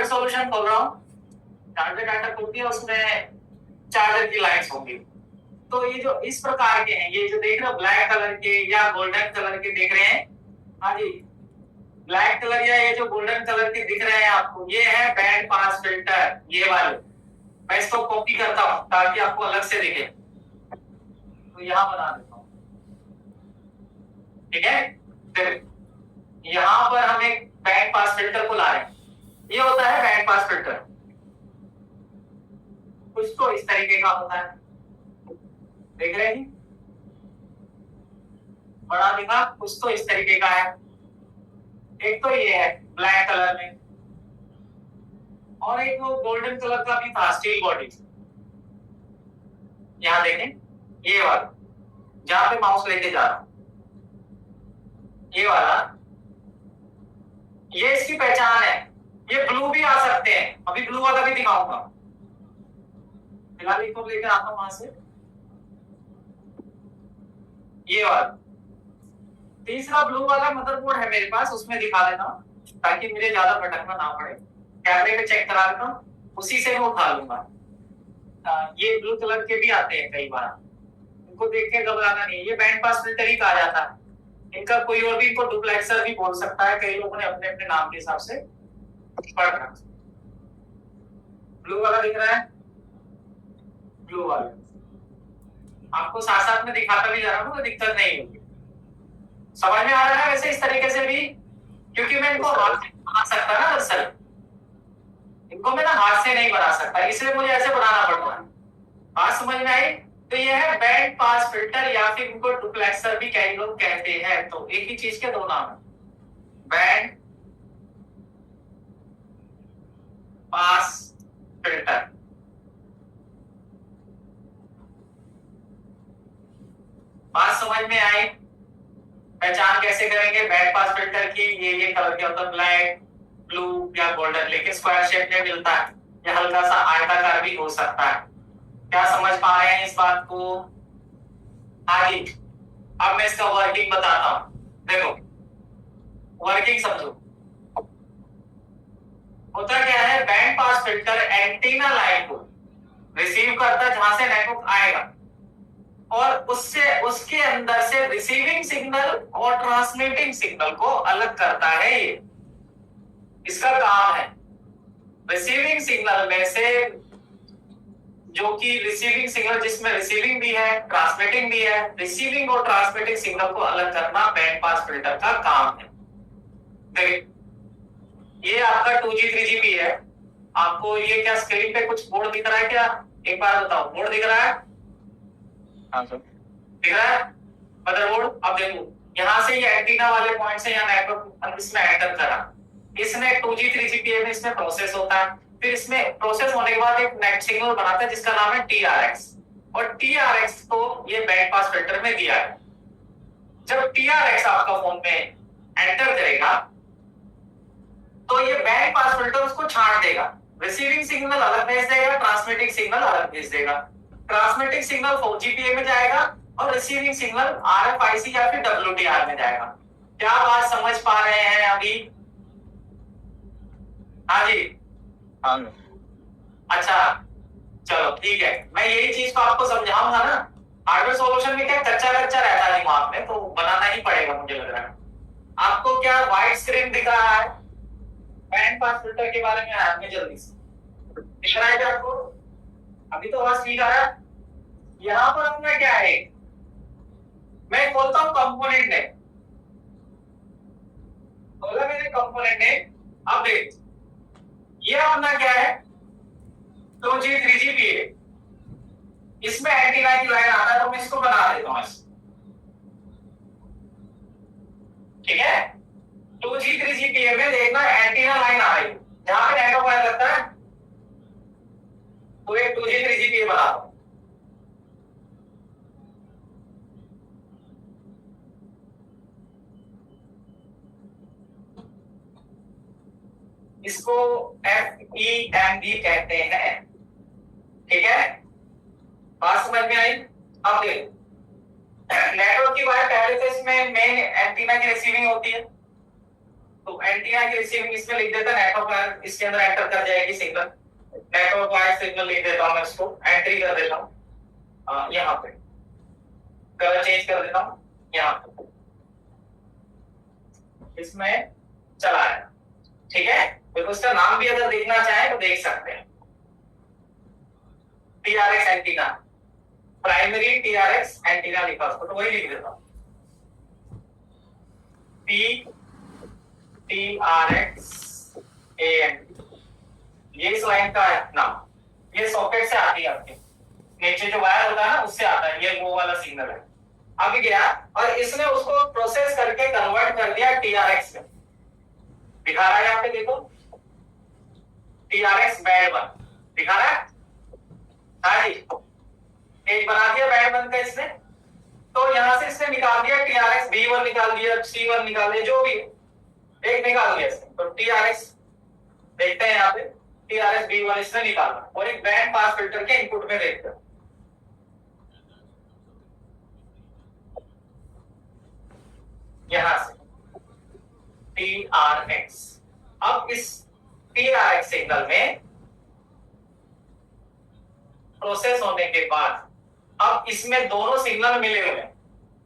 Hardware solution खोल रहा हूँ, हार्डवेयर डाटा खोलती है, उसमें चार्जर की लाइट्स होंगी। तो ये जो इस प्रकार के हैं, ये जो देख रहे हो ब्लैक कलर के या गोल्डन कलर के देख रहे हैं, हाँ जी, ब्लैक कलर या ये जो गोल्डन कलर के दिख रहे हैं आपको, ये है बैंड पास फिल्टर, ये वाले। मैं इसको कॉपी करता हूं ताकि आपको अलग से दिखे, तो यहां बना देता हूं, ठीक है। फिर यहां पर हम एक बैंड पास फिल्टर को ला रहे हैं, ये होता है बैंड पास फिल्टर। कुछ तो इस तरीके का होता है, देख रहे हैं, बड़ा दिखा, कुछ तो इस तरीके का है। एक तो ये है ब्लैक कलर में, और एक वो गोल्डन कलर का भी था, स्टील बॉडी। यहां देखें, ये वाला जहां पे माउस लेके जा रहा हूं, ये वाला, ये इसकी पहचान है। ये ब्लू भी आ सकते हैं, अभी ब्लू वाला भी दिखाऊंगा। फिलहाल इसको लेकर आता हूं वहां से, ये वाला तीसरा ब्लू वाला मदरबोर्ड है मेरे पास, उसमें दिखा देता हूं ताकि मुझे ज्यादा भटकना ना पड़े। कैमरे पे चेक करा देता हूं, उसी से मैं उठा लूंगा। ये ब्लू कलर के भी आते हैं कई बार, इनको देख के घबराना नहीं, ये बैंड पास फिल्टर ही कहा जाता है। इनका कोई और भी इनको डुप्लेक्सर भी बोल सकता है, कई लोगों ने अपने अपने नाम के हिसाब से पढ़ रखा। ब्लू वाला दिख रहा है, ब्लू वाला आपको साथ साथ में दिखाता भी जा रहा हूँ, तो दिक्कत नहीं होगी। समझ में आ रहा है वैसे इस तरीके से भी, क्योंकि मैं इनको हाथ से बना सकता ना, दरअसल इनको मैं ना हाथ से नहीं बना सकता, इसलिए मुझे ऐसे बनाना पड़ता है। बात समझ में आई? तो यह है बैंड पास फिल्टर, या फिर इनको डुप्लेक्सर भी कई लोग कहते हैं। तो एक ही चीज के दो नाम है, बैंड पास फिल्टर। बात समझ में आई? पहचान कैसे करेंगे बैंड पास फिल्टर की? ये कलर के होता है, ब्लैक, ब्लू या गोल्डन, लेकिन स्क्वायर शेप में मिलता है, या हल्का सा आयताकार भी हो सकता है। क्या समझ पा रहे हैं इस बात को? आगे अब मैं इसका वर्किंग बताता हूं। देखो वर्किंग समझो, होता क्या है, band pass filter antenna line को रिसीव करता है जहां से नेटवर्क आएगा, और उससे उसके अंदर से रिसीविंग सिग्नल और ट्रांसमिटिंग सिग्नल को अलग करता है। ये इसका काम है। रिसीविंग सिग्नल में से, जो कि रिसीविंग सिग्नल जिसमें रिसीविंग भी है ट्रांसमिटिंग भी है, रिसीविंग और ट्रांसमिटिंग सिग्नल को अलग करना बैंड पास फिल्टर का काम है। देखिए ये आपका 2G 3GP है, आपको ये क्या स्क्रीन पे कुछ बोर्ड दिख रहा है क्या? एक बार बताओ, बोर्ड दिख रहा है? हाँ सर दिख रहा है, मदरबोर्ड। अब देखो यहाँ से ये एंटीना वाले पॉइंट से यहाँ नेटवर्क इसमें एंटर करा, इसमें 2G 3GPA में इसमें प्रोसेस होता है, फिर इसमें प्रोसेस होने के बाद एक नेट सिग्नल बनाता है जिसका नाम है TRX, और TRX को ये बैंड पास फिल्टर में दिया है। जब TRX आपका फोन में एंटर करेगा तो ये बैंड पास फिल्टर उसको छांट देगा, रिसीविंग सिग्नल अलग भेज देगा, ट्रांसमिटिंग सिग्नल अलग भेज देगा। ट्रांसमिटिंग सिग्नल 4GPA में जाएगा और रिसीविंग सिग्नल RFIC या फिर WDR में जाएगा। क्या बात समझ पा रहे हैं अभी? हाँ जी, हाँ अच्छा चलो ठीक है, मैं यही चीज को आपको समझाऊंगा ना। हार्डवेयर सॉल्यूशन में क्या कच्चा कच्चा रहता है दिमाग में, तो बनाना ही पड़ेगा मुझे लग रहा है। आपको क्या व्हाइट स्क्रीन दिख रहा है? बैंड पास फिल्टर के बारे में आया में जल्दी से दिख रहा है क्या आपको? अभी तो आवाज ठीक आ रहा है। यहाँ पर अपना क्या है, मैं खोलता हूँ कंपोनेंट ने, खोला मैंने कंपोनेंट ने। अब देख ये अपना क्या है, 2G 3GPA, इसमें एंटीना की लाइन आता है, तो मैं इसको बना देता हूँ, ठीक है। 2G 3GPA में देखना एंटीना लाइन आ रही है, जहां पे नेटवर्क वायर लगता है, तो ये 2G 3GPA बना दो। इसको FEMD कहते हैं, ठीक है। बात समझ में आई? अब देखो नेटवर्क की वायर पहले तो इसमें मेन एंटीना की रिसीविंग होती है, तो एंटीना की रिसीविंग इसमें लिख देता नेटवर्क वायर, इसके अंदर एंटर कर जाएगी सिग्नल, नेटवर्क वायर सिग्नल लिख देता हूं मैं, इसको एंट्री कर देता हूं यहाँ पे, कलर चेंज कर देता हूं यहाँ पे, इसमें चला है, ठीक है। तो उसका नाम भी अगर देखना चाहे तो देख सकते हैं, TRX antenna, primary TRX antenna लिखा उसको, तो वही लिख देता हूं, टीआरएक्स एएन, ये इस लाइन का है नाम, ये सॉकेट से आती है आपके नीचे जो वायर होता है ना उससे आता है, ये वो वाला सिग्नल है। अब गया और इसने उसको प्रोसेस करके कन्वर्ट कर दिया टीआरएक्स में, दिखा रहा है यहाँ पे देखो, टीआरएक्स बैंड 1 दिखा रहा है, हाँ जी, एक बना दिया बैंड 1 का इसने, तो यहां से इसने निकाल दिया टीआरएक्स B1 निकाल दिया, C1 निकाल दिया, जो भी एक निकाल दिया इसने, तो टीआरएक्स देखते हैं यहाँ पे, टीआरएक्स B1 इसने निकाला और एक बैंड पास फिल्टर के इनपुट में देखते हैं, यहां से टीआरएक्स। अब इस टीआरएक्स सिग्नल में प्रोसेस होने के बाद अब इसमें दोनों सिग्नल मिले हुए हैं,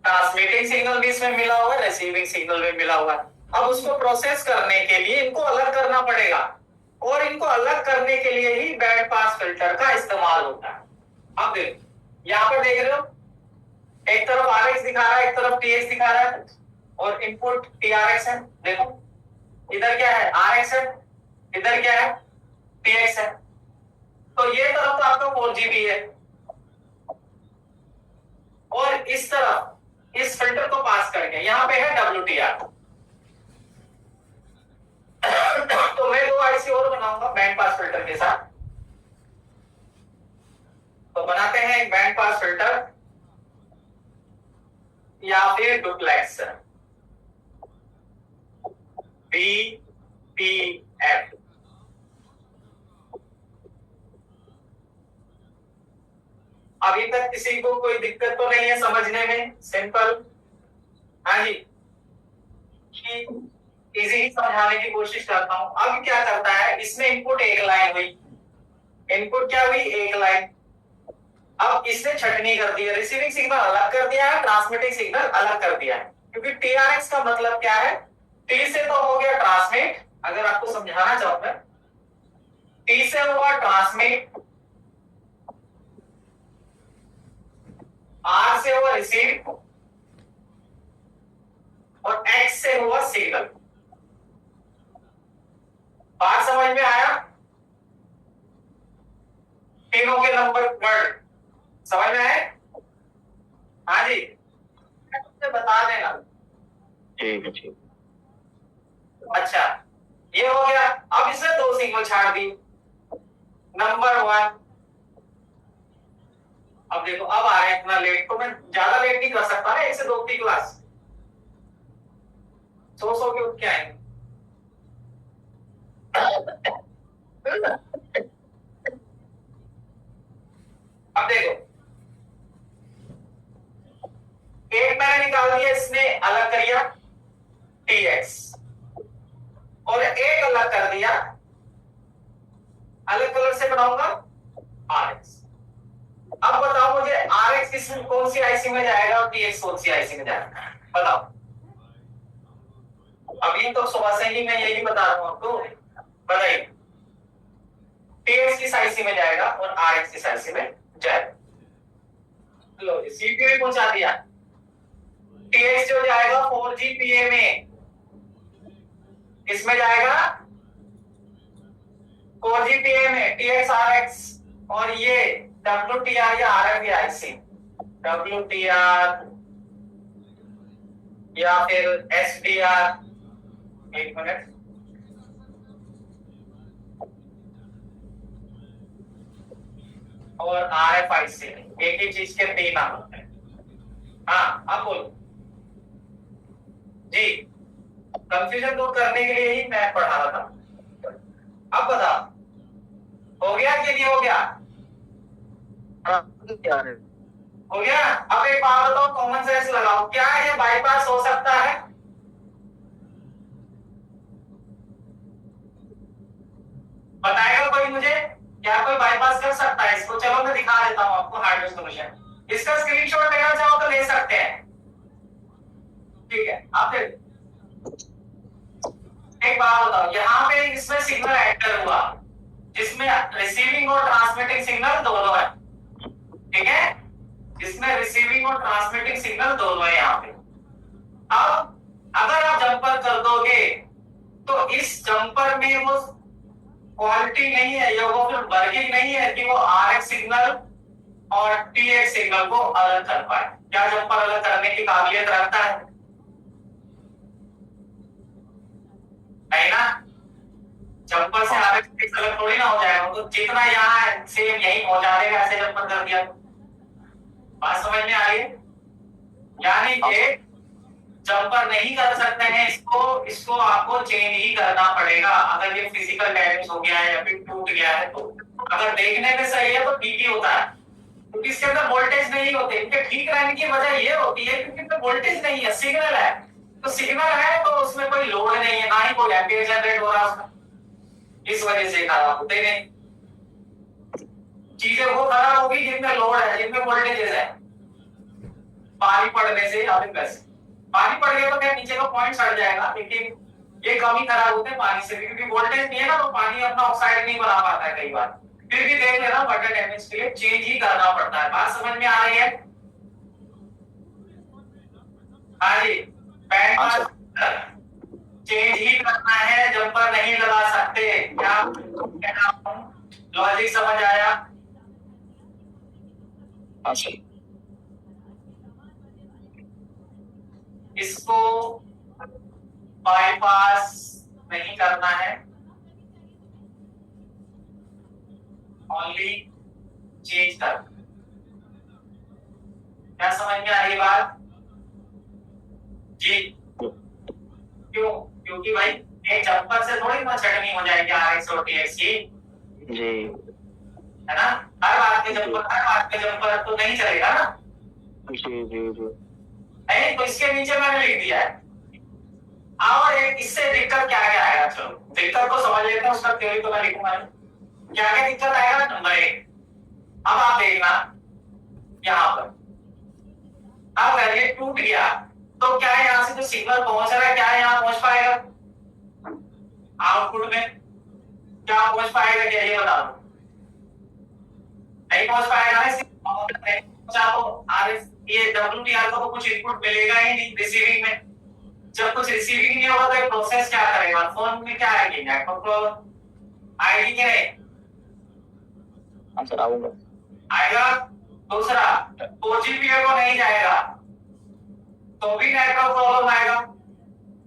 ट्रांसमिटिंग सिग्नल भी इसमें मिला हुआ है, रिसीविंग सिग्नल भी मिला हुआ है। अब उसको प्रोसेस करने के लिए इनको अलग करना पड़ेगा, और इनको अलग करने के लिए ही बैंड पास फिल्टर का इस्तेमाल होता है। अब देखो यहां पर देख रहे हो, एक तरफ आरएक्स दिखा रहा है, एक तरफ टीएक्स दिखा रहा है, और इनपुट टीआरएक्स है, देखो इधर क्या है आरएक्स है, इधर क्या है टीएक्स है, तो ये तरफ तो आपका 4GB है, और इस तरफ इस फिल्टर को पास करके यहां पे है WTR। तो मैं 2 आईसी और बनाऊंगा बैंड पास फिल्टर के साथ, तो बनाते हैं एक बैंड पास फिल्टर या फिर डुप्लेक्स, BPF। अभी तक किसी को कोई दिक्कत तो नहीं है समझने में, सिंपल, हाँ जी, इजी ही समझाने की कोशिश करता हूं। अब क्या करता है, इसमें इनपुट एक लाइन हुई, इनपुट क्या हुई एक लाइन, अब इसने छटनी कर दी है, रिसीविंग सिग्नल अलग कर दिया है, ट्रांसमिटिंग सिग्नल अलग कर दिया है, क्योंकि टीआरएक्स का मतलब क्या है, टी से तो हो गया ट्रांसमिट, अगर आपको समझाना चाहूं मैं, टी से हुआ ट्रांसमिट, आर से हुआ रिसीव, और एक्स से हुआ सिग्नल। बात समझ में आया, तीनों के नंबर वर्ड समझ में आए, हाँ जी, बता देना, ठीक है ठीक। अच्छा ये हो गया। अब इसने 2 सिग्नल छाड़ दी, नंबर 1, अब देखो अब आ रहा है इतना लेट, तो मैं ज्यादा लेट नहीं कर सकता ना, 1 से 2 की क्लास, 100 के उठ के आएंगे। अब देखो एक मैंने निकाल दिया, इसने अलग कर दिया टीएक्स, और एक अलग कर दिया, अलग कलर से बनाऊंगा आरएक्स। अब बताओ मुझे आरएक्स किस कौन सी आईसी में जाएगा और टीएक्स कौन सी आईसी में जाएगा, बताओ। अभी तो सुबह से ही मैं यही बता रहा हूं आपको, बताइए टीएक्स किस आईसी में जाएगा और आरएक्स किस आईसी में जाएगा। लो सीपीयू भी पहुंचा दिया, टीएक्स जो जाएगा 4GPA में, किसमें जाएगा 4GPA में, टीएक्स आरएक्स, और ये WTR या RF आईसी, WTR या फिर SDR, एक मिनट, और RFIC, एक ही चीज के 3 नाम होते हैं। हाँ अब बोलो जी, कंफ्यूजन दूर करने के लिए ही मैं पढ़ा रहा था। अब बताओ हो गया कि नहीं हो गया, हो गया। अब एक बात बताओ, कॉमन सेंस लगाओ, क्या ये बाईपास हो सकता है, बताएगा कोई मुझे? क्या कोई बाईपास कर सकता है इसको? चलो मैं दिखा देता हूँ आपको हार्डवेयर सॉल्यूशन। इसका स्क्रीनशॉट लेना चाहो तो ले सकते हैं, ठीक है। आप एक बात बताओ, यहाँ पे इसमें सिग्नल एंटर हुआ जिसमें रिसीविंग और ट्रांसमिटिंग सिग्नल दोनों है, ठीक है। इसमें रिसीविंग और ट्रांसमिटिंग सिग्नल दोनों है यहाँ पे। अब अगर आप जंपर कर दोगे तो इस जंपर में वो क्वालिटी नहीं है, या वो फिर वर्किंग नहीं है कि वो आरएक्स सिग्नल और टीएक्स सिग्नल को अलग कर पाए। क्या जंपर अलग करने की काबिलियत रखता है? नहीं ना। जंपर से आरएक्स अलग थोड़ी ना हो जाएगा, तो जितना यहाँ है सेम यही पहुंचा देगा, ऐसे जंपर कर दिया। बात समझ में आ रही है? यानी कि जंपर नहीं कर सकते हैं इसको आपको चेंज ही करना पड़ेगा अगर ये फिजिकल डैमेज हो गया है या फिर टूट गया है तो। अगर देखने में सही है तो ठीक ही होता है, क्योंकि इसके अंदर वोल्टेज नहीं होते। इनके ठीक रहने की वजह ये होती है क्योंकि इसमें वोल्टेज नहीं है, सिग्नल है। तो सिग्नल है तो उसमें कोई लोड नहीं है, ना ही कोई एम्पीयर जनरेट हो रहा है उसका, इस वजह से खराब होते नहीं। चीजें वो खराब होगी जिनमें लोड है, जिनमें वोल्टेजेस है। पानी पड़ने से या फिर वैसे पानी पड़ गया तो क्या नीचे का पॉइंट सड़ जाएगा, लेकिन ये कमी खराब होते हैं पानी से, क्योंकि वोल्टेज नहीं है ना, तो पानी अपना ऑक्साइड नहीं बना पाता है कई बार। फिर भी देख लेना, वाटर डैमेज के लिए चेंज ही करना पड़ता है। बात समझ में आ रही है? हाँ जी, बैंड पास चेंज ही करना है, जंपर नहीं लगा सकते। क्या लॉजिक समझ आया? अच्छा, इसको बाईपास नहीं करना है, ओनली चेंज करना। क्या समझ में आ रही बात जी? क्यों? क्योंकि भाई एक जंपर से थोड़ी ना चटनी हो जाएगी आरएक्स और टीएक्स की, जी, है ना। हर बात के जंपर तो नहीं चलेगा ना। जी, जी, जी। नहीं, तो इसके नीचे मैंने लिख दिया है। और एक इससे दिक्कत क्या क्या आएगा, चलो दिक्कत को समझ लेते हैं, उसका थ्योरी तो मैं लिखूंगा। क्या क्या दिक्कत आएगा? नंबर 1, अब आप देखना यहाँ पर, अब ये टूट गया तो क्या यहाँ से जो सिग्नल पहुंच रहा है क्या यहाँ पहुंच पाएगा? आउटपुट में क्या पहुंच पाएगा? क्या ये बता दो। नहीं पहुंच पाएगा ना, पहुंचा तो आरएफ ये डब्ल्यूटीआर को कुछ इनपुट मिलेगा ही नहीं रिसीविंग में। जब कुछ रिसीविंग नहीं होगा तो ये प्रोसेस क्या करेगा? फोन में क्या आएगी? नेटवर्क प्रॉब्लम आएगी कि नहीं? आंसर आऊंगा आएगा। दूसरा, 4GPA को नहीं जाएगा तो भी नेटवर्क प्रॉब्लम आएगा।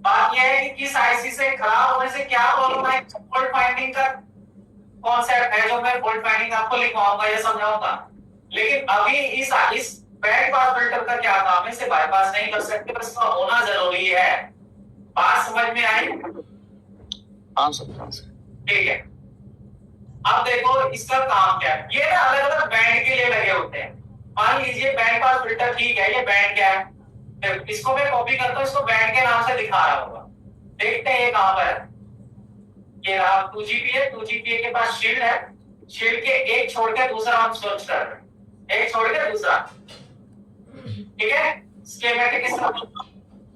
बात यह है कि किस आईसी से खराब होने से क्या प्रॉब्लम है, फॉल्ट फाइंडिंग का कॉन्सेप्ट है जो मैं फॉल्ट फाइंडिंग आपको लिखवाऊंगा या समझाऊंगा। लेकिन अभी इस बैंड पास फिल्टर का क्या काम है? इसे बाईपास नहीं कर सकते, बस इसका होना जरूरी है। बात समझ में आई? आंसर ठीक है। अब देखो इसका काम क्या है। ये ना अलग अलग बैंड के लिए लगे होते हैं। मान लीजिए बैंड पास फिल्टर, ठीक है, ये बैंड क्या है? इसको मैं कॉपी करता हूँ, इसको बैंड के नाम से दिखा रहा होगा। देखते हैं ये कहां पर है। ये रहा 2GPA, 2GPA के पास शील्ड है, शील्ड के एक छोड़ के दूसरा हम सर्च कर रहे हैं, एक छोड़ के दूसरा, ठीक है। स्कीमेटिक इस तरह।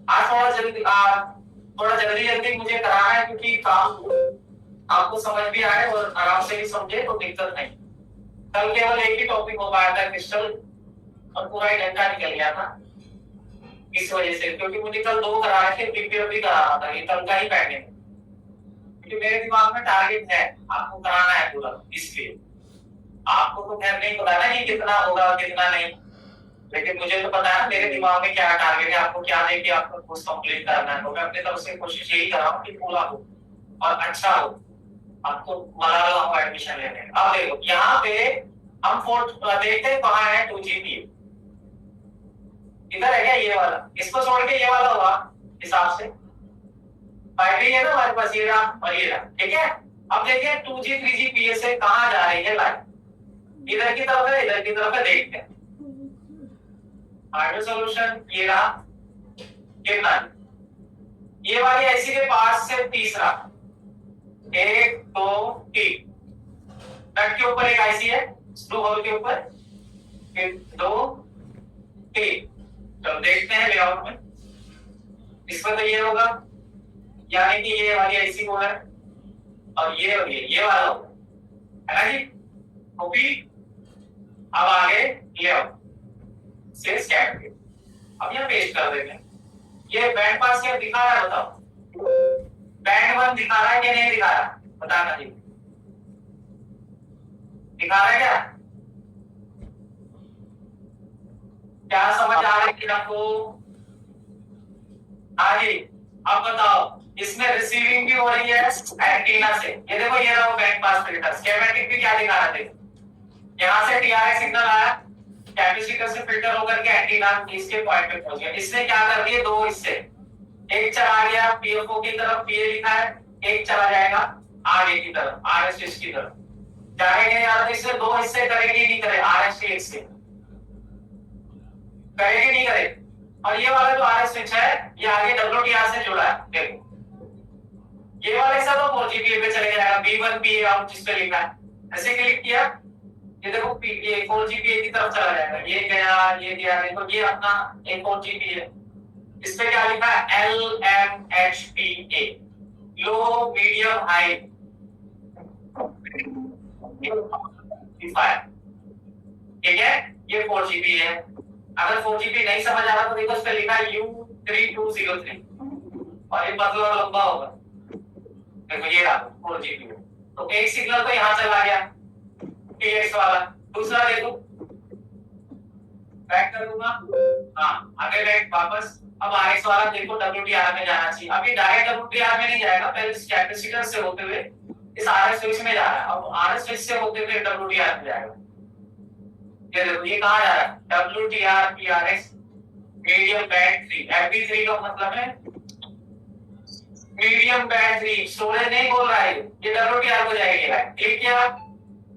आज थोड़ा जल्दी मुझे कराना है क्योंकि काम आपको समझ भी आए और आराम से भी समझे तो दिक्कत नहीं। कल केवल एक ही टॉपिक हो पाया था क्रिस्टल, और पूरा एक घंटा निकल गया था इस वजह से, क्योंकि मुझे कल 2 करा रहे थे, प्रीपेयर भी कराना था, ये कल का ही पैंडिंग है। क्योंकि मेरे दिमाग में टारगेट है आपको कराना है पूरा, इसलिए आपको तो खैर नहीं पता ना कि कितना होगा कितना नहीं, लेकिन मुझे तो पता है मेरे दिमाग में क्या टारगेट है, आपको क्या देके आपको कोर्स कंप्लीट करना है। तो मैं अपनी तरफ से कोशिश यही कर रहा हूँ कि पूरा हो और अच्छा हो, आपको मजा लो एडमिशन लेने। अब देखो यहाँ पे हम देखते हैं कहाँ है 2GPA, इधर है क्या ये वाला? इसको छोड़ के ये वाला होगा हिसाब से, पाइपलाइन है ना हमारे पास, ये रहा और ये रहा, ठीक है। अब देखिए 2G 3GPA से कहाँ जा रही है लाइन? इधर की तरफ है, इधर की तरफ है, देखते हैं। हार्डवेयर सॉल्यूशन ये रहा, कितना? ये वाली ऐसी के पास से तीसरा 1 2 3 नट के ऊपर एक आईसी है, स्क्रू होल के ऊपर, फिर 2 3। तो देखते हैं लेआउट में, इसमें तो ये होगा, यानी कि ये वाली आईसी वो है, और ये वाला होगा, है ना जी। कॉपी। अब आगे लेआउट से स्कैन के अब यहाँ पेस्ट कर देते हैं। ये बैंड पास क्या दिखा रहा है बताओ, बैंड 1 दिखा रहा है कि नहीं दिखा रहा, बताना जी, दिखा रहा है क्या? क्या समझ आ रहा है कि आपको? हाँ जी। अब बताओ, इसमें रिसीविंग भी हो रही है एंटीना से, ये देखो ये रहा बैंड पास फिल्टर, स्कीमेटिक भी क्या दिखा रहा है, यहाँ से टीआरएस सिग्नल आया, कैपेसिटर से फिल्टर होकर के एंटीना इसके पॉइंट पे पहुंच गया। इसने क्या कर दिए, 2 हिस्से, एक चला गया पीएफओ की तरफ, पीए लिखा है, एक चला जाएगा आगे की तरफ, आरएस स्विच की तरफ जाएंगे यार। इससे 2 हिस्से करेगी नहीं करे, आरएस के हिस्से करेगी नहीं करे। और ये वाला जो आरएस स्विच है ये आगे डब्ल्यूटीआर से जुड़ा है, देखो ये वाला हिस्सा तो 4Gbps पे चले जाएगा, B1 PA आउट जिस पे लिखा है, ऐसे क्लिक किया, ये देखो ये 4Gbps की तरफ चला जाएगा, ये गया, देखो ये अपना 4Gbps है, इस पे क्या लिखा है, LMHPA, लो मीडियम हाई ठीक है, ये 4Gbps है। अगर 4Gbps नहीं समझ आ रहा तो देखो इस पे लिखा है U3203 और ये पतला और लंबा होगा, देखो ये रहा 4Gbps। तो एक सिग्नल तो यहाँ चला गया TX वाला, दूसरा देखो बैक कर दूंगा, हाँ आगे बैक वापस। अब RX वाला देखो WTR में जाना चाहिए, अभी डायरेक्ट WTR में नहीं जाएगा, पहले इस कैपेसिटर से होते हुए इस RS स्विच में जा रहा है, अब RS स्विच से होते हुए WTR में जाएगा। ये देखो ये कहाँ जा रहा है, WTR PRX medium band 3, MP3 का मतलब है मीडियम बैंड 3, स्टोरेज नहीं बोल रहा है, ये WTR को जाएगा। क्लिक किया,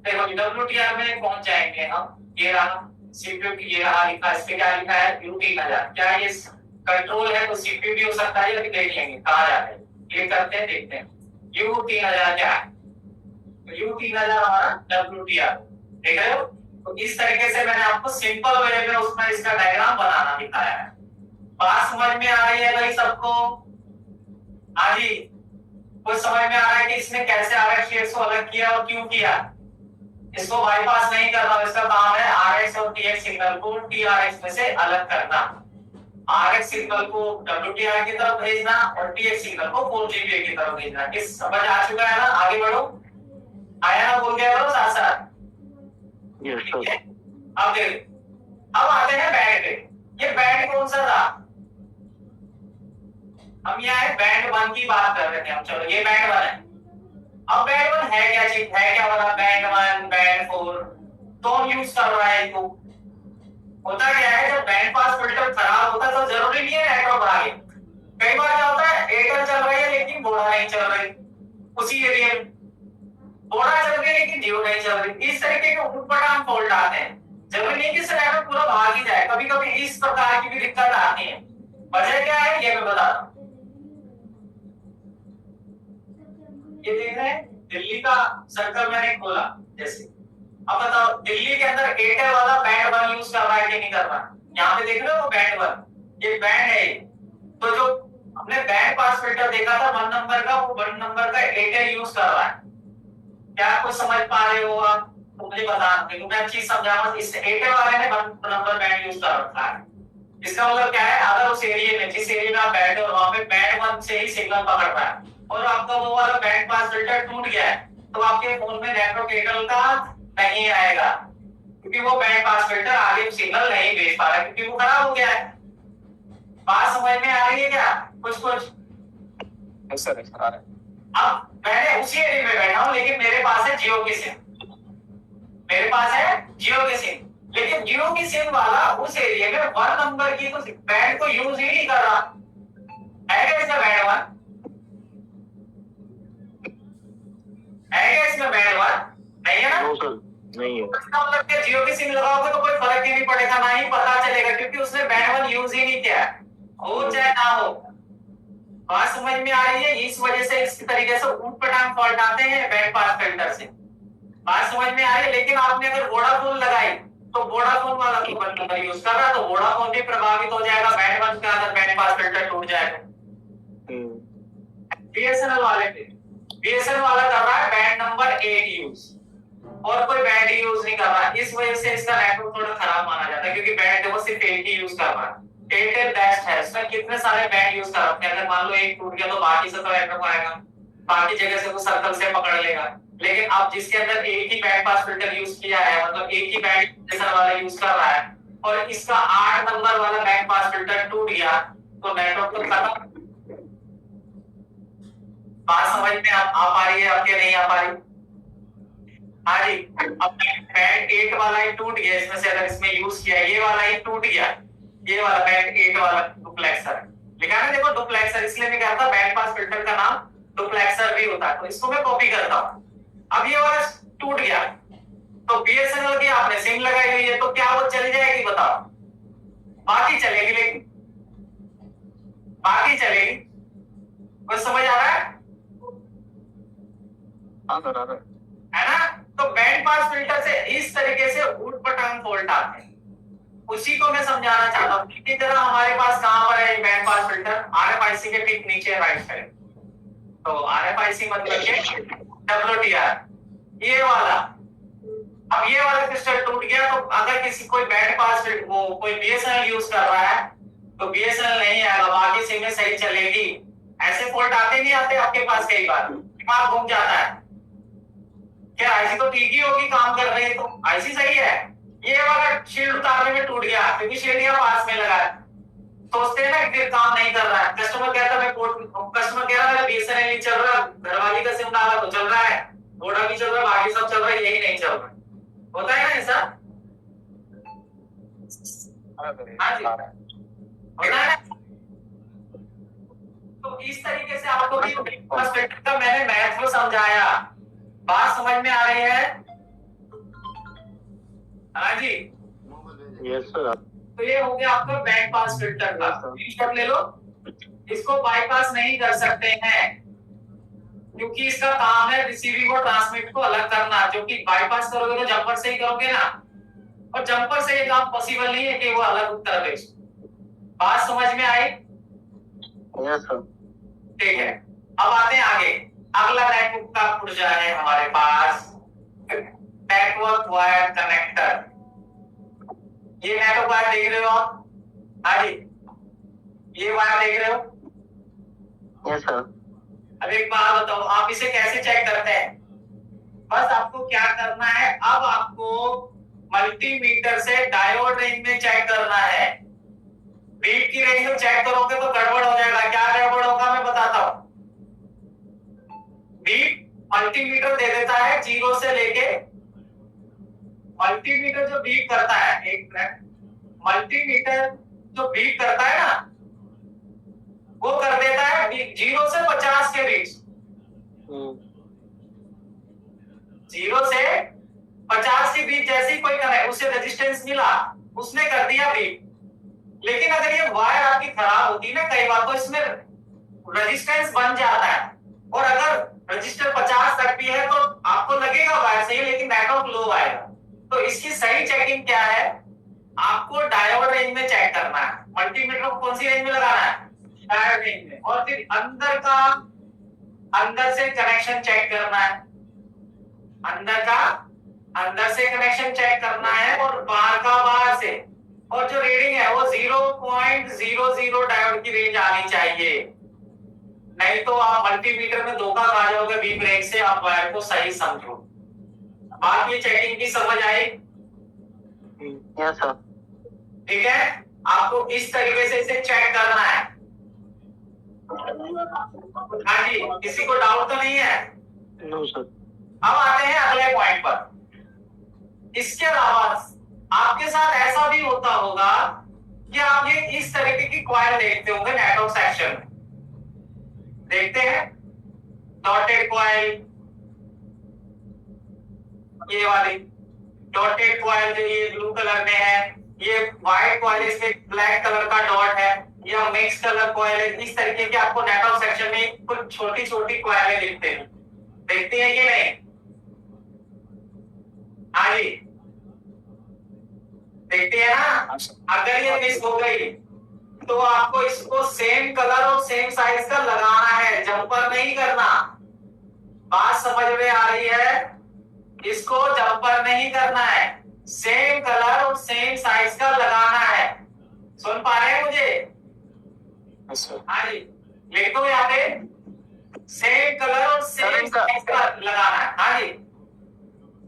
देखो WTR में पहुंच जाएंगे हम, ये रहा सीपीयू की, ये रहा लिखा, इस पे क्या लिखा है U3000, क्या ये कंट्रोल है तो सीपीयू भी हो सकता है, ये देख लेंगे कहाँ जा रहे हैं, क्लिक करते हैं देखते हैं U3000 क्या है, U3000 हमारा WTR, देख रहे हो। तो इस तरीके से मैंने आपको सिंपल वे में उसमें इसका डायग्राम बनाना दिखाया है। बात समझ में आ रही है भाई सबको? हाँ जी, कुछ समझ में आ रहा है कि इसने कैसे आरएक्स टीएक्स को अलग किया और क्यों किया? इसको बाईपास नहीं करना, इसका काम है आरएक्स और टीएक्स सिग्नल को टीआरएक्स में से अलग करना, आरएक्स सिग्नल को डब्ल्यूटीआर की तरफ भेजना और टीएक्स सिग्नल को 4Gbps की तरफ भेजना। इस समझ आ चुका है ना? आगे बढ़ो, आया ना, बोल गया करो साथ साथ। अब देखो, अब आते हैं बैंड पे। ये बैंड कौन सा था? हम यहाँ बैंड 1 की बात कर रहे थे हम, चलो ये बैंड 1 है। अब बैंड 1 है क्या चीज, है क्या वाला, बैंड 1 बैंड 4 तो हम यूज कर रहा है इनको। होता क्या है, जब बैंड पास फिल्टर खराब होता है तो जरूरी नहीं है नेटवर्क बढ़ा के, कई बार क्या होता है एयरटेल चल रही है लेकिन वोडा नहीं चल रही, उसी एरिया में वोडा चल रही है लेकिन जियो नहीं चल रही, इस तरीके के उटपटांग फॉल्ट आते हैं। जरूरी नहीं कि नेटवर्क पूरा भाग ही जाए, कभी कभी इस प्रकार की भी दिक्कत आती है। वजह क्या है ये मैं बता रहा हूं। ये देख रहे हैं दिल्ली का सर्कल मैंने खोला जैसे, अब बताओ दिल्ली के अंदर एयरटेल वाला बैंड 1 यूज कर रहा है कि नहीं कर रहा? यहाँ पे देख रहे हो बैंड 1, ये बैंड है। तो जो हमने बैंड पास फिल्टर देखा था 1 नंबर का, वो 1 नंबर का एयरटेल यूज कर रहा है। क्या कुछ समझ पा रहे हो आप? तो मुझे बता, देखो मैं अच्छी समझाऊंगा। इस एयरटेल वाले ने 1 नंबर बैंड यूज कर रखा है। इसका मतलब क्या है, अगर उस एरिया में, जिस एरिया में आप बैठे हो वहां पे बैंड 1 से ही सिग्नल पकड़ रहा है और आपका वो वाला बैंड पास फिल्टर टूट गया है, तो आपके फोन में नेटवर्क एयरटेल का नहीं आएगा, क्योंकि वो बैंड पास फिल्टर आगे सिग्नल नहीं भेज पा रहा, क्योंकि वो खराब हो गया है। बात समझ में आ रही है क्या? कुछ सर आ रहा है। अब मैंने उसी एरिया में बैठा हूं लेकिन मेरे पास है जियो की सिम, मेरे पास है जियो की सिम, लेकिन जियो की सिम वाला उस एरिया में 1 नंबर की तो बैंड को यूज ही नहीं कर रहा है। क्या इसका बैंड 1 है? क्या इसमें बैंड 1 नहीं है ना? नो सर नहीं है। इसका मतलब कि जियो की सिम लगाओगे तो कोई फर्क ही नहीं पड़ेगा, ना ही पता चलेगा, क्योंकि उसने बैंड 1 यूज ही नहीं किया, हो चाहे ना हो। बात समझ में आ रही है? इस वजह से इस तरीके से ऊट पटांग फॉल्ट आते हैं बैंड पास फिल्टर से। बात समझ में है, लेकिन आपने अगर वोडाफोन लगाई तो वोडाफोन वाला तो नंबर यूज कर रहा है, तो वोडाफोन भी प्रभावित हो जाएगा, बैंड 1 का अगर बैंड पास फिल्टर टूट जाएगा। बीएसएनएल वाले पे, बीएसएनएल वाला कर रहा है बैंड नंबर 8 यूज, और कोई बैंड यूज नहीं कर रहा है, इस वजह से इसका नेटवर्क थोड़ा खराब माना जाता है, क्योंकि बैंड देखो सिर्फ एक ही यूज कर रहा है। एयरटेल बेस्ट है, इसमें कितने सारे बैंड यूज कर रखे हैं, अगर मान लो एक टूट गया तो बाकी से तो नेटवर्क आएगा, बाकी जगह से वो सर्कल से पकड़ लेगा। लेकिन अब जिसके अंदर एक ही बैंड पास फिल्टर यूज किया है, मतलब एक ही बैंड वाला यूज कर रहा है, और इसका 8 नंबर वाला बैंड पास फिल्टर टूट गया, तो नेटवर्क तो खत्म। बात समझ में आ पा रही है आपके, नहीं आ पा रही? हाँ जी, अब बैंड 8 वाला ही टूट गया, इसमें से अगर इसमें यूज किया, ये वाला ही टूट गया, ये वाला बैंड 8 वाला डुप्लेक्सर लिखा है, देखो डुप्लेक्सर, इसलिए मैं कहता बैंड पास फिल्टर का नाम डुप्लेक्सर भी होता है, तो इसको मैं कॉपी करता हूँ। अब ये वाला टूट गया, तो बीएसएनएल की आपने सिम लगाई हुई है, तो क्या वो चली जाएगी बताओ? बाकी चलेगी, लेकिन बाकी चलेगी, कुछ समझ आ रहा है? हाँ सर, आ रहा है ना? तो बैंड पास फिल्टर से इस तरीके से ऊट-पटांग फॉल्ट आते हैं, उसी को मैं समझाना चाहता हूँ। इसी तरह हमारे पास कहां पर है बैंड पास फिल्टर? आरएफआईसी के ठीक नीचे राइट साइड, तो आरएफआईसी मतलब ये डब्ल्यूटीआर, ये वाला। अब ये वाला क्रिस्टल टूट गया, तो अगर किसी कोई बैंड पास वो कोई बीएसएनएल यूज कर रहा है, तो बीएसएनएल नहीं आएगा, बाकी सिम सही चलेगी। ऐसे फॉल्ट आते नहीं आते आपके पास? कई बार दिमाग घूम जाता है, क्या आईसी तो ठीक ही होगी, काम कर रही है तो आईसी सही है, ये वाला शील्ड उतारने में टूट गया, क्योंकि शील्ड यहाँ पास में लगा है। सोचते हैं ना कि काम नहीं कर रहा है, कस्टमर कहता है मैं कस्टमर कह रहा है मेरा बीएसएनएल नहीं चल रहा, घरवाली का सिम डाला तो चल रहा है, वोडा भी चल रहा है, बाकी सब चल रहा है, यही नहीं चल रहा। होता है ना ऐसा? हाँ जी, होता है। तो इस तरीके से आपको भी पर्सपेक्टिव का मैंने महत्व समझाया, बात समझ में आ रही है? हाँ जी, यस सर। तो ये हो गया आपका बैंड पास फिल्टर का, स्क्रीनशॉट ले लो। इसको बाईपास नहीं कर सकते हैं, क्योंकि इसका काम है रिसीविंग और ट्रांसमिट को अलग करना, जो कि बाईपास करोगे तो जंपर से ही करोगे ना, और जंपर से ये काम पॉसिबल नहीं है कि वो अलग उत्तर दे। बात समझ में आई? Yes sir. ठीक है, अब आते हैं आगे। अगला नेटवर्क का पुर्जा है हमारे पास नेटवर्क वायर कनेक्टर। ये नेटवर्क वायर देख रहे हो आप? हाँ जी, ये वायर देख रहे हो? Yes sir. अब एक बात बताओ, आप इसे कैसे चेक करते हैं? बस आपको क्या करना है, अब आपको मल्टीमीटर से डायोड रेंज में चेक करना है। बीट की रेंज में चेक करोगे तो गड़बड़ हो जाएगा। क्या गड़बड़ होगा मैं बताता हूं। बीट मल्टीमीटर दे देता है 0 से लेके, मल्टीमीटर जो बीट करता है, एक मिनट, मल्टीमीटर जो बीट करता है ना, वो कर देता है 0 से 50 के बीच। 0 से 50 के बीच जैसे ही कोई कनेक्ट उसे रेजिस्टेंस मिला, उसने कर दिया बीट। लेकिन अगर ये वायर आपकी खराब होती ना, कई बार तो इसमें रेजिस्टेंस बन जाता है, और अगर रजिस्टर 50 तक भी है तो आपको लगेगा वायर सही, लेकिन नेटवर्क लो आएगा। तो इसकी सही चेकिंग क्या है, आपको डायोड रेंज में चेक करना है। मल्टीमीटर को कौन सी रेंज में लगाना है? डायोड रेंज में। और फिर अंदर से कनेक्शन चेक करना है, अंदर से कनेक्शन चेक करना है, और बाहर से। और जो रीडिंग है वो 0.00 डायोड की रेंज आनी चाहिए, नहीं तो आप मल्टीमीटर में धोखा खा जाओगे बी ब्रेक से। आप वायर को सही समझो। बात ये चेकिंग की समझ आई? Yes sir. ठीक है, आपको इस तरीके से इसे चेक करना है। हाँ जी, किसी को डाउट तो नहीं है? No sir. अब आते हैं अगले पॉइंट पर। इसके अलावा आपके साथ ऐसा भी होता होगा कि आप ये इस तरीके की कॉइल देखते होंगे नेटवर्क सेक्शन में, देखते हैं डॉटेड कॉइल, ये वाली डॉटेड कॉइल जो ये ब्लू कलर में है, ये व्हाइट कॉइल इसमें ब्लैक कलर का डॉट है, या मिक्स कलर कॉइल है। इस तरीके के आपको नेटवर्क सेक्शन में कुछ छोटी छोटी कॉइलें दिखते हैं, देखते हैं कि नहीं? हाँ देखते हैं ना, अगर ये मिस हो गई तो आपको इसको सेम कलर और सेम साइज का लगाना है, जंपर नहीं करना। बात समझ में आ रही है? इसको जंपर नहीं करना है, सेम कलर और सेम साइज का लगाना है। सुन पा रहे हैं मुझे? हाँ जी, लिख दो यहाँ पे, सेम कलर और सेम साइज का लगाना है। हाँ जी,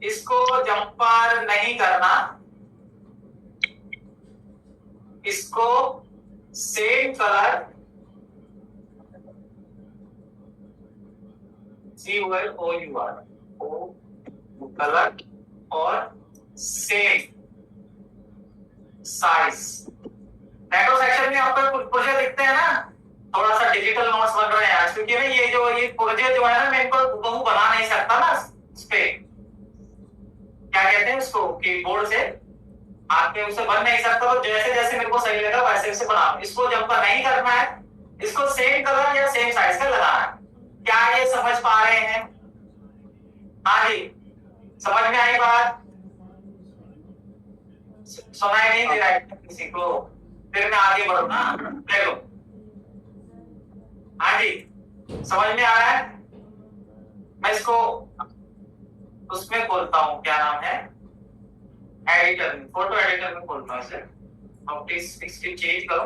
इसको जंपर नहीं करना, इसको सेम कलर कलर और सेम साइज। मेट्रो सेक्शन में आपको कुछ पुर्जे दिखते हैं ना, थोड़ा सा डिजिटल नोट्स बन रहे हैं आज, क्योंकि ना ये पुर्जे जो है ना, मैं इनको बहु बना नहीं सकता ना इस पे, क्या कहते हैं उसको, कीबोर्ड से आपके उसे बन नहीं सकता, तो जैसे जैसे मेरे को सही लगा वैसे वैसे बना। इसको जंपर नहीं करना है, इसको सेम कलर या सेम साइज का लगाना है। क्या ये समझ पा रहे हैं? हाँ जी, समझ में आई बात? सुनाई नहीं दे रहा है किसी को? फिर मैं आगे बढ़ू ना, देखो। हाँ जी, समझ में आ रहा है? मैं इसको उसमें खोलता हूँ, क्या नाम है, एडिटर में, फोटो एडिटर में खोलता हूँ इसे। अब इसकी चेंज करो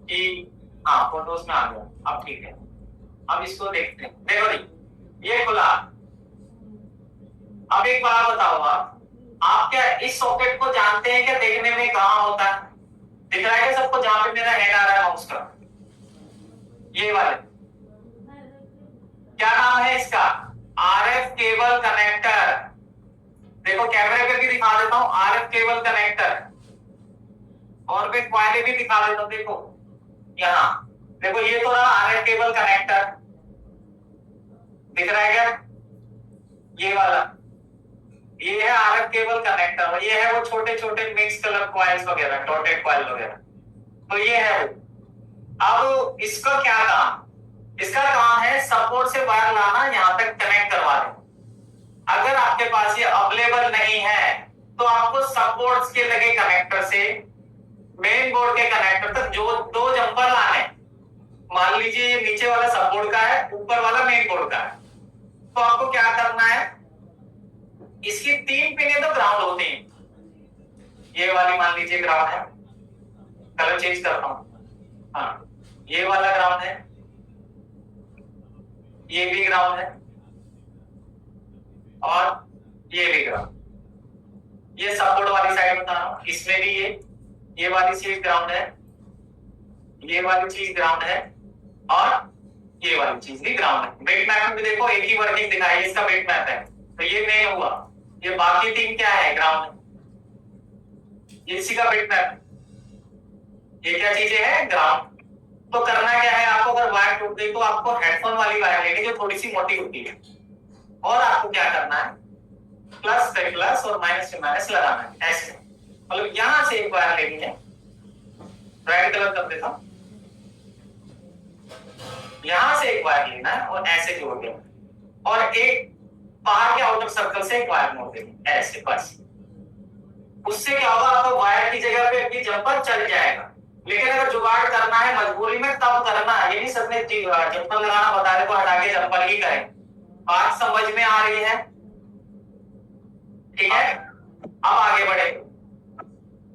कि हाँ फोटोज में आ गया, अब ठीक है। अब इसको देखते हैं, देखो जी ये खुला। अब एक बात बताओ, आप क्या इस सॉकेट को जानते हैं क्या? देखने में कहाँ होता है? दिख रहा है क्या सबको, जहां पे मेरा हेड आ रहा है माउस का, ये वाले, क्या नाम है इसका? RF cable connector. देखो कैमरे पे भी दिखा देता हूं, आरएफ केबल कनेक्टर, और मैं पहले भी दिखा देता हूं। देखो यहाँ, देखो ये तो रहा आरएफ केबल कनेक्टर, दिख रहा है क्या? ये वाला, ये है आरएफ केबल कनेक्टर, और ये है वो छोटे छोटे मिक्स कलर कॉइल्स वगैरह, डॉटेड कॉइल वगैरह, तो ये है वो। अब इसका क्या काम? इसका काम है सपोर्ट से वायर लाना, यहां तक कनेक्ट करवा दें। अगर आपके पास ये अवेलेबल नहीं है तो आपको सपोर्ट्स के लगे कनेक्टर से मेन बोर्ड के कनेक्टर तक जो दो जंपर लाने, मान लीजिए ये नीचे वाला सपोर्ट का है, ऊपर वाला मेन बोर्ड का है, तो आपको क्या करना है, इसकी 3 पिनें तो ग्राउंड होती हैं। ये वाली मान लीजिए ग्राउंड है, कलर चेंज करता हूं, हाँ ये वाला ग्राउंड है, ये भी ग्राउंड है, और ये भी ग्राउंड। ये सपोर्ट वाली साइड बता रहा हूं, इसमें भी ये वाली चीज ग्राउंड है, ये वाली चीज ग्राउंड है, और ये वाली चीज भी ग्राउंड है। बिट मैप में देखो एक ही वर्किंग दिखाई, इसका बिट मैप है, तो ये मेन हुआ। ये बाकी 3 क्या है? ग्राउंड, ये इसी का बिट मैप। ये क्या चीजें है? ग्राउंड। तो करना क्या है आपको, अगर वायर टूट गई तो आपको हेडफोन वाली वायर लेनी, जो थोड़ी सी मोटी होती है, और आपको क्या करना है, प्लस पे प्लस और माइनस पे माइनस लगाना है, ऐसे। मतलब यहां से एक वायर लेनी है, रेड कलर कर देता हूं, यहां से एक वायर लेना है और ऐसे जोड़ देना, और एक बाहर के आउटर सर्कल से एक वायर मोड़ देनी, ऐसे बस। उससे क्या होगा, आपको वायर की जगह पे अपनी जंपर चल जाएगा। लेकिन अगर जुगाड़ करना है मजबूरी में तब करना है, ये नहीं सबने जंपर लगाना बता रहे को हटा के जंपर ही करें। बात समझ में आ रही है? ठीक है, अब आगे बढ़े।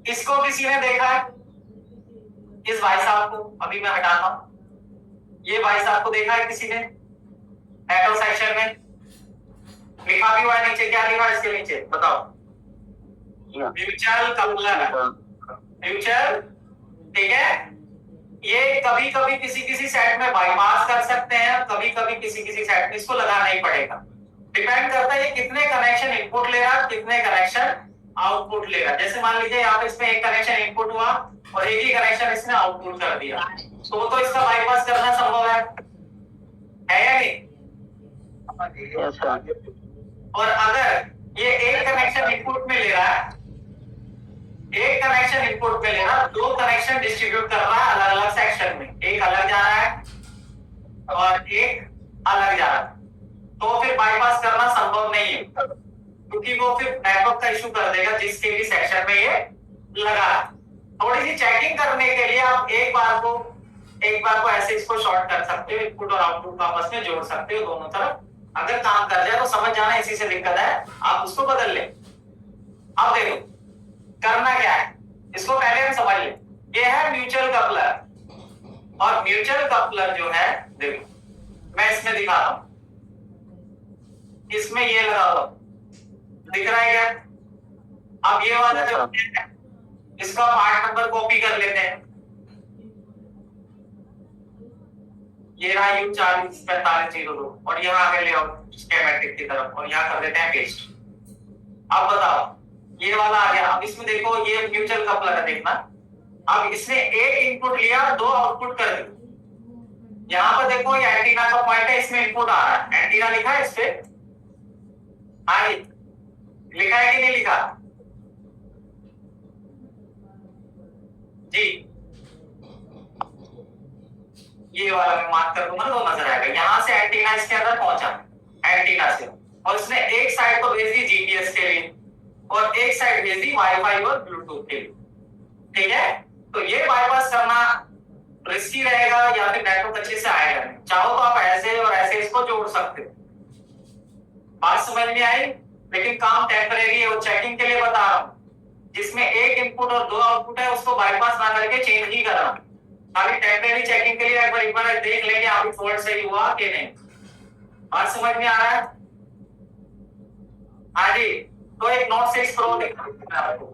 इसको किसी ने देखा है? इस भाई साहब को अभी मैं हटाता हूं, ये भाई साहब को देखा है किसी ने? हेटरो सेक्शन में लिखा भी हुआ है नीचे, क्या लिखा है इसके नीचे बताओ? म्यूचुअल कपलर, म्यूचुअल, ठीक है। ये कभी कभी किसी सेट में बाईपास कर सकते हैं, कभी कभी किसी सेट में इसको लगाना ही पड़ेगा। डिपेंड करता है ये कितने कनेक्शन इनपुट ले रहा है, कितने कनेक्शन आउटपुट ले रहा है। जैसे मान लीजिए यहाँ पे इसमें एक कनेक्शन इनपुट हुआ और एक ही कनेक्शन इसने आउटपुट कर दिया, तो इसका बाईपास करना संभव है या नहीं? Yes, sir. और अगर ये एक कनेक्शन इनपुट में ले रहा है, एक कनेक्शन इनपुट में ले रहा है, 2 कनेक्शन डिस्ट्रीब्यूट कर रहा है अलग अलग सेक्शन में, एक अलग जा रहा है और एक अलग जा रहा है, तो फिर बाईपास करना संभव नहीं है। क्योंकि क्योंकि वो फिर नेटवर्क का इशू कर देगा जिसके भी सेक्शन में ये लगा है। थोड़ी सी चेकिंग करने के लिए आप एक बार को ऐसे इसको शॉर्ट कर सकते हो, इनपुट और आउटपुट को आपस में जोड़ सकते हो दोनों तरफ। अगर काम कर जाए तो समझ जाना इसी से दिक्कत है, आप उसको बदल ले। अब देखो करना क्या है, इसको पहले हम समझ ले। ये है म्यूचुअल कपलर, और म्यूचुअल कपलर जो है देखो मैं इसमें दिखाता हूं, इसमें ये लगा हुआ दिख रहा है क्या? अब ये वाला जो है इसका पार्ट नंबर कॉपी कर लेते हैं। ये रहा U404502 और यहाँ आगे ले आओ स्कीमेटिक की तरफ और यहाँ कर देते हैं पेस्ट। अब बताओ ये वाला आ गया। अब इसमें देखो ये म्यूचुअल कपलर है, देखना। अब इसने एक इनपुट लिया, दो आउटपुट कर दी। यहाँ पर देखो ये एंटीना का पॉइंट है, इसमें इनपुट आ रहा है, एंटीना लिखा है इस पे। हाँ लिखा है कि नहीं लिखा जी? ये वाला मैं मार्क कर दूंगा तो नजर आएगा। यहाँ से एंटीना इसके अंदर पहुंचा, एंटीना से, और इसने एक साइड को भेज दी जीपीएस के लिए और एक साइड भेज दी वाईफाई और ब्लूटूथ के लिए। ठीक है, तो ये बाईपास करना रिस्की रहेगा या फिर नेटवर्क अच्छे से आएगा नहीं। चाहो तो आप ऐसे और ऐसे इसको जोड़ सकते हो। बात समझ में आई? लेकिन काम टेम्परेरी है, वो चेकिंग के लिए बता रहा हूं। जिसमें एक इनपुट और दो आउटपुट है उसको बाईपास ना करके चेंज ही करना। खाली टेम्परेरी चेकिंग के लिए एक बार देख लेंगे आप फॉल्ट सही हुआ कि नहीं। बात समझ में आ रहा है? हाँ जी, तो एक नोट 6 प्रो दिखा आपको।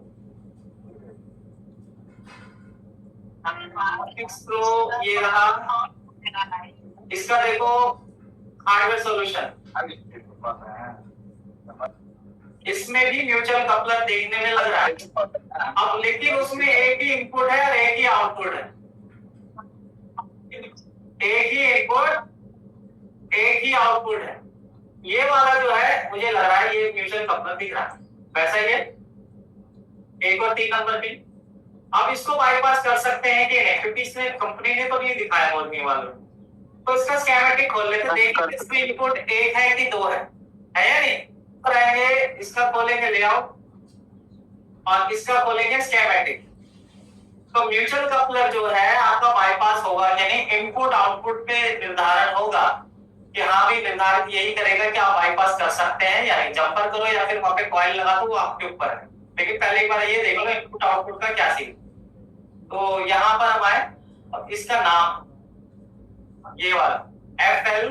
6 प्रो ये रहा, इसका देखो हार्डवेयर सॉल्यूशन। इसमें भी म्यूचुअल कपलर देखने में लग रहा है। अब लेकिन उसमें एक ही इनपुट है और एक ही आउटपुट है। एक ही इनपुट एक ही आउटपुट है। ये वाला जो है मुझे लग रहा है ये म्यूचुअल कपलर दिख रहा है, वैसा ही है 1 और 3 नंबर भी। अब इसको बाईपास कर सकते हैं कि नहीं, क्योंकि इसने कंपनी ने तो नहीं दिखाया बोलने वालों। तो इसका स्कीमेटिक खोल लेते, देखिए इसमें इनपुट एक है कि दो है या नहीं। तो रहेंगे, इसका खोलेंगे लेआउट और इसका खोलेंगे स्कीमेटिक। तो म्यूचुअल कपलर जो है आपका बाईपास होगा यानी इनपुट आउटपुट पे निर्धारण होगा कि हाँ भी निर्धारित यही करेगा कि आप बाईपास कर सकते हैं या नहीं। जंपर करो या फिर वहां पे कॉइल लगा दो, वो आपके ऊपर है। लेकिन पहले एक बार ये देख लो इनपुट आउटपुट का क्या सीन। तो यहाँ पर हम आए, अब इसका नाम ये वाला FL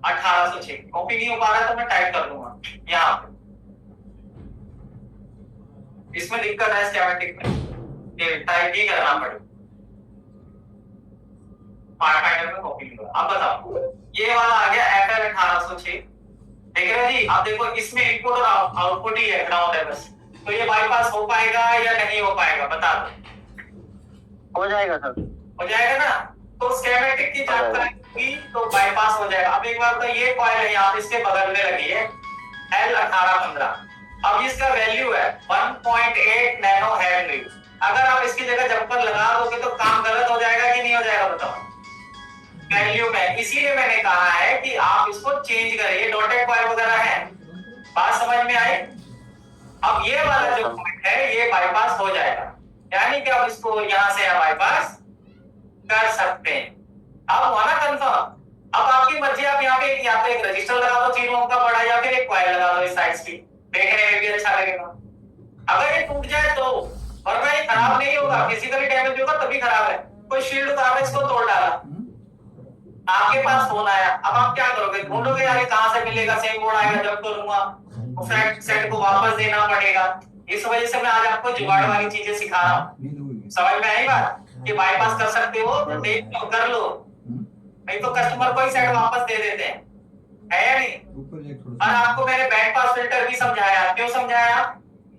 1806 कॉपी नहीं हो पा रहा है तो मैं टाइप कर दूंगा यहाँ पे। इसमें दिक्कत है स्कीमेटिक में, टाइप ही करना पड़ेगा, फाइंडर में कॉपी नहीं होगा। अब बताओ ये वाला आ गया FL 1806, देख रहे हैं जी। अब देखो इसमें इनपुट और आउटपुट ही है, ग्राउंड है बस। तो ये बाईपास हो पाएगा या नहीं हो पाएगा बता दो। हो जाएगा सर, हो जाएगा ना। तो स्कीमेटिक की जानकारी होगी तो बाईपास हो जाएगा। अब एक बार तो ये कॉइल है यहाँ इसके बगल में लगी है L1815। अब इसका वैल्यू है 1.8 नैनो हेनरी। अगर आप इसकी जगह जंपर लगा दोगे तो काम गलत हो जाएगा कि नहीं हो जाएगा बताओ वैल्यू में। इसीलिए मैंने कहा है कि आप इसको चेंज करिए, डॉटेड कॉइल वगैरह है। बात समझ में आई? अब ये वाला जो पॉइंट है ये बाईपास हो जाएगा, यानी कि आप इसको यहां से बाईपास कर सकते हैं। अब हुआ ना कंफर्म। अब आपकी मर्जी, आप यहाँ पे या तो एक रजिस्टर लगा दो 3 ओम का बड़ा या फिर एक कॉइल लगा दो इस साइड की, देखने में भी अच्छा लगेगा। अगर ये टूट जाए तो, वरना ये खराब नहीं होगा, फिजिकली डैमेज होगा तभी खराब है। कोई शील्ड उतारा इसको तोड़ डाला, आपके पास फोन आया, अब आप क्या करोगे? ढूंढोगे यार कहां से मिलेगा, सेम बोर्ड आएगा जब करूंगा, सेट को वापस देना पड़ेगा। इस वजह से मैं आज आपको जुगाड़ वाली चीजें सिखा रहा हूँ। समझ में आई बात कि बाईपास कर सकते हो तो देख लो, कर लो, नहीं तो कस्टमर को ही सेट वापस दे देते हैं, है या नहीं। और आपको मैंने बैंड पास फिल्टर भी समझाया। क्यों समझाया?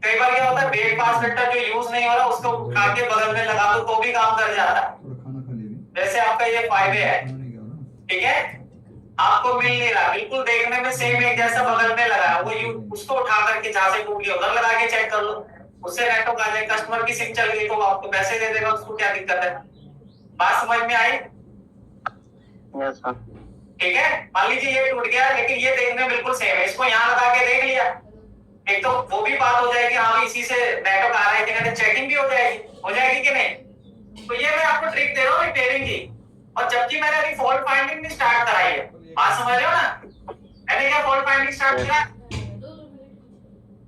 कई बार क्या होता है बैंड पास फिल्टर जो यूज नहीं हो रहा उसको उठा के बगल में लगा दो तो भी काम कर जाता है। जैसे आपका ये 5A है, ठीक है, आपको मिल नहीं रहा, बिल्कुल देखने में सेम एक जैसा बगल में लगा है, वो उसको उठा करके जहां से टूट गया उधर लगा के चेक कर लो, उससे नेटवर्क आ जाए। कस्टमर की सिम चल गई तो आपको पैसे दे देगा, उसको क्या दिक्कत है। बात समझ में आई? Yes sir. ठीक है, मान लीजिए ये टूट गया लेकिन ये देखने में बिल्कुल सेम है, इसको यहाँ लगा के देख लिया, एक तो वो भी बात हो जाएगी, हाँ भी इसी से नेटवर्क आ रहा है कि नहीं, चेकिंग भी हो जाएगी कि नहीं। तो ये मैं आपको ट्रिक दे रहा हूँ रिपेयरिंग की, और जबकि मैंने अभी फॉल्ट फाइंडिंग भी स्टार्ट कराई है। बात समझ रहे हो ना, मैंने क्या फॉल्ट फाइंडिंग स्टार्ट किया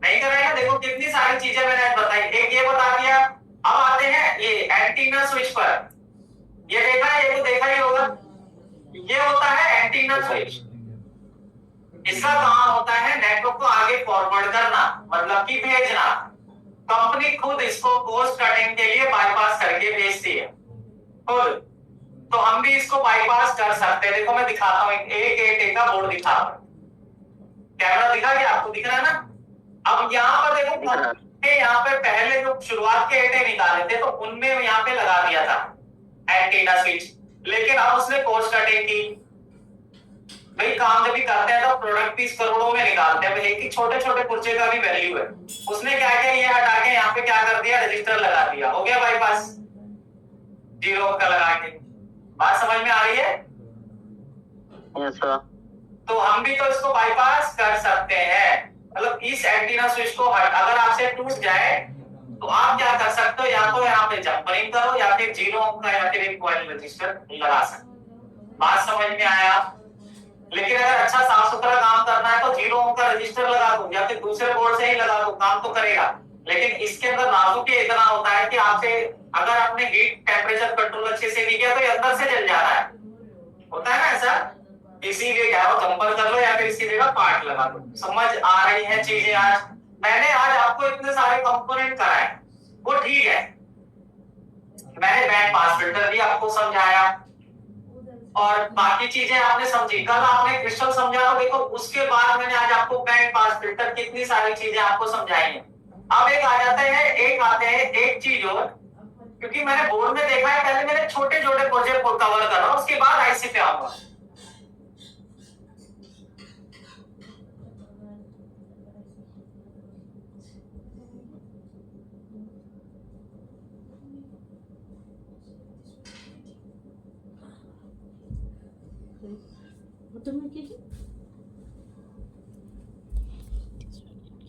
नहीं कराया। देखो कितनी सारी चीजें मैंने आज बताई, एक ये बता दिया। अब आते हैं ये एंटीना स्विच पर, ये देखा है, ये तो देखा ही होगा, ये होता है एंटीना स्विच। इसका काम होता है नेटवर्क को आगे फॉरवर्ड करना, मतलब कि भेजना। कंपनी खुद इसको कोस्ट कटिंग के लिए बाईपास करके भेजती है खुद। तो हम भी इसको बाईपास कर सकते हैं। देखो मैं दिखाता हूँ, एक एट का बोर्ड दिखा रहा हूँ, कैमरा दिखा क्या आपको, दिख रहा है ना। अब यहाँ पर देखो, यहाँ पे पहले जो शुरुआत के एटे निकाले थे तो उनमें यहाँ पे लगा दिया था एंटीना स्विच, लेकिन अब उसने कोस्ट कटिंग की। भाई काम जब भी करते हैं तो प्रोडक्ट पीस करोड़ों में निकालते हैं, एक ही छोटे छोटे पुर्जे का भी वैल्यू है। उसने क्या किया, ये हटा के यहाँ पे क्या कर दिया, रजिस्टर लगा दिया, हो गया बाईपास, जीरो का लगा के। बात समझ में आ रही है। Yes sir. तो हम भी तो इसको बाईपास कर सकते हैं, मतलब इस एंटीना स्विच को अगर आपसे टूट जाए तो आप क्या कर सकते हो, या तो यहाँ पे जंपरिंग करो या फिर जीरो का या फिर एक कॉइल रजिस्टर लगा सकते। बात समझ में आया। लेकिन अगर अच्छा साफ सुथरा काम करना है तो जीरो ओम का रजिस्टर लगा दो या फिर दूसरे बोर्ड से ही लगा दो, काम तो करेगा। लेकिन इसके अंदर नाजुक ये इतना होता है कि आपसे अगर आपने हीट टेम्परेचर कंट्रोल अच्छे से नहीं किया तो ये अंदर से जल जा रहा है, होता है ना ऐसा। इसीलिए क्या हो, जंपर कर लो या फिर इसकी जगह पार्ट लगा दो। समझ आ रही है चीजें। आज मैंने आपको इतने सारे कंपोनेंट कराए, वो ठीक है। मैंने बैंड पास फिल्टर भी आपको समझाया और बाकी चीजें आपने समझी। कल आपने क्रिस्टल समझा, तो देखो उसके बाद मैंने आज आपको बैंड पास फिल्टर कितनी सारी चीजें आपको समझाई हैं। अब एक आ जाते हैं, एक चीज और, क्योंकि मैंने बोर्ड में देखा है, पहले मैंने छोटे छोटे प्रोजेक्ट को कवर कर रहा हूं, उसके बाद आईसी पे आऊंगा। तुम्हें